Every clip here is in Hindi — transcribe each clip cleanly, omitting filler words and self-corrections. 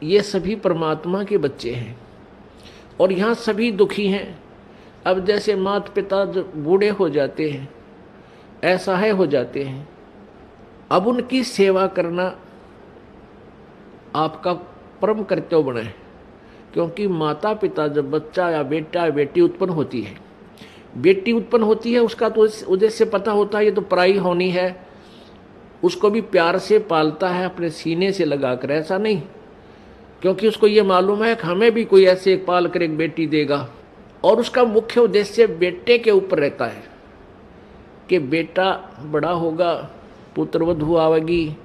ये सभी परमात्मा के बच्चे हैं और यहाँ सभी दुखी हैं। अब जैसे माता पिता जो बूढ़े हो जाते हैं, असहाय हो जाते हैं, अब उनकी सेवा करना आपका परम कर्तव्य बना है। क्योंकि माता पिता जब बच्चा या बेटा या बेटी उत्पन्न होती है, बेटी उत्पन्न होती है, उसका तो उद्देश्य पता होता है ये तो पराई होनी है, उसको भी प्यार से पालता है अपने सीने से लगाकर, ऐसा नहीं। क्योंकि उसको ये मालूम है कि हमें भी कोई ऐसे पाल कर एक बेटी देगा, और उसका मुख्य उद्देश्य बेटे के ऊपर रहता है कि बेटा बड़ा होगा, पुत्रवधू आवेगी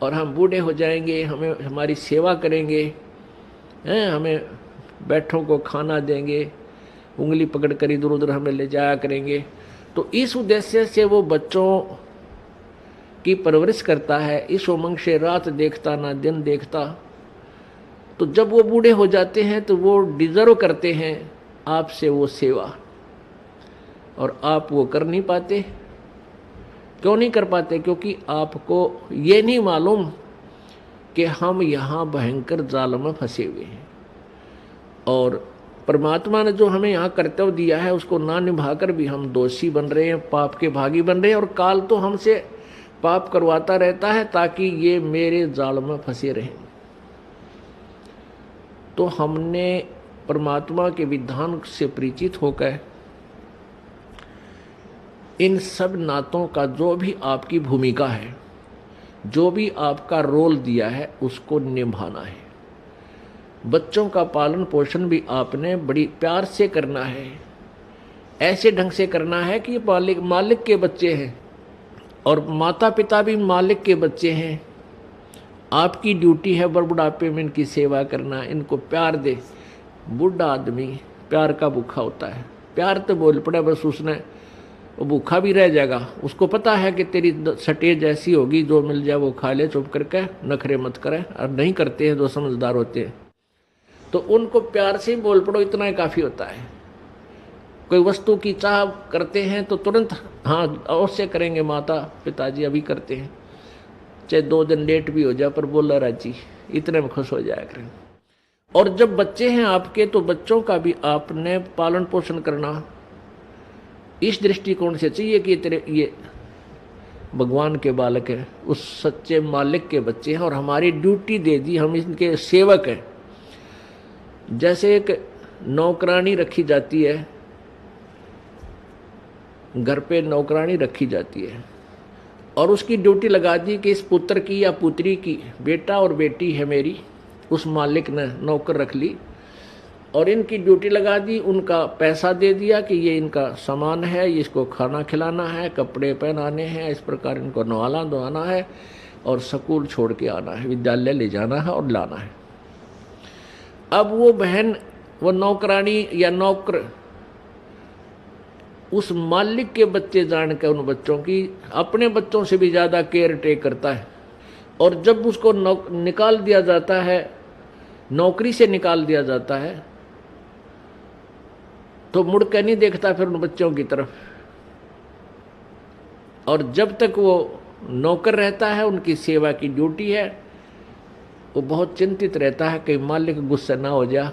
और हम बूढ़े हो जाएंगे, हमें हमारी सेवा करेंगे, हैं, हमें बैठों को खाना देंगे, उंगली पकड़ कर इधर उधर हमें ले जाया करेंगे। तो इस उद्देश्य से वो बच्चों की परवरिश करता है, इस उमंग से रात देखता ना दिन देखता। तो जब वो बूढ़े हो जाते हैं तो वो डिजर्व करते हैं आपसे वो सेवा, और आप वो कर नहीं पाते। क्यों नहीं कर पाते? क्योंकि आपको ये नहीं मालूम कि हम यहाँ भयंकर जाल में फंसे हुए हैं, और परमात्मा ने जो हमें यहाँ कर्तव्य दिया है उसको ना निभाकर भी हम दोषी बन रहे हैं, पाप के भागी बन रहे हैं, और काल तो हमसे पाप करवाता रहता है ताकि ये मेरे जाल में फंसे रहें। तो हमने परमात्मा के विधान से परिचित होकर इन सब नातों का जो भी आपकी भूमिका है, जो भी आपका रोल दिया है, उसको निभाना है। बच्चों का पालन पोषण भी आपने बड़ी प्यार से करना है, ऐसे ढंग से करना है कि मालिक के बच्चे हैं, और माता पिता भी मालिक के बच्चे हैं। आपकी ड्यूटी है बुढ़ापे में इनकी सेवा करना, इनको प्यार दे। बूढ़ा आदमी प्यार का भूखा होता है, प्यार तो बोल पड़े बस उसने, वो भूखा भी रह जाएगा। उसको पता है कि तेरी सटेज ऐसी होगी, जो मिल जाए वो खा ले, चुप करके नखरे मत करे। और नहीं करते हैं जो समझदार होते हैं, तो उनको प्यार से ही बोल पड़ो, इतना ही काफ़ी होता है। कोई वस्तु की चाह करते हैं तो तुरंत हाँ अवश्य करेंगे, माता पिताजी अभी करते हैं, चाहे 2 दिन लेट भी हो जाए पर बोला राजी, इतने में खुश हो जाया करें। और जब बच्चे हैं आपके, तो बच्चों का भी आपने पालन पोषण करना इस दृष्टिकोण से चाहिए कि तेरे ये भगवान के बालक हैं, उस सच्चे मालिक के बच्चे हैं, और हमारी ड्यूटी दे दी, हम इनके सेवक हैं। जैसे एक नौकरानी रखी जाती है, घर पे नौकरानी रखी जाती है, और उसकी ड्यूटी लगा दी कि इस पुत्र की या पुत्री की, बेटा और बेटी है मेरी, उस मालिक ने नौकर रख ली और इनकी ड्यूटी लगा दी, उनका पैसा दे दिया कि ये इनका सामान है, इसको खाना खिलाना है, कपड़े पहनाने हैं, इस प्रकार इनको नहलाना धोना है, और स्कूल छोड़ के आना है, विद्यालय ले जाना है और लाना है। अब वो बहन, वो नौकरानी या नौकर उस मालिक के बच्चे जान के उन बच्चों की अपने बच्चों से भी ज़्यादा केयर टेक करता है। और जब उसको निकाल दिया जाता है, नौकरी से निकाल दिया जाता है, तो मुड़ के नहीं देखता फिर उन बच्चों की तरफ। और जब तक वो नौकर रहता है, उनकी सेवा की ड्यूटी है, वो बहुत चिंतित रहता है कि मालिक गुस्सा ना हो जा,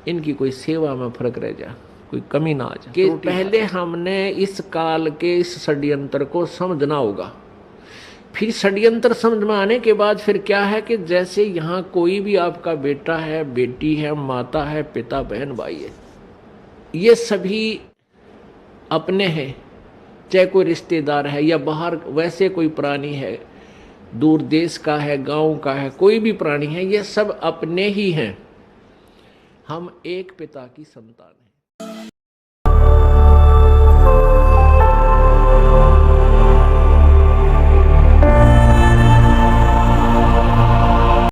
इनकी कोई सेवा में फर्क रह जा, कोई कमी ना आ जाए। कि पहले हमने इस काल के इस षड्यंत्र को समझना होगा। फिर षड्यंत्र समझ में आने के बाद फिर क्या है कि जैसे यहाँ कोई भी आपका बेटा है, बेटी है, माता है, पिता, बहन, भाई है, ये सभी अपने हैं। चाहे कोई रिश्तेदार है या बाहर वैसे कोई प्राणी है, दूर देश का है, गांव का है, कोई भी प्राणी है, ये सब अपने ही हैं। हम एक पिता की संतान हैं।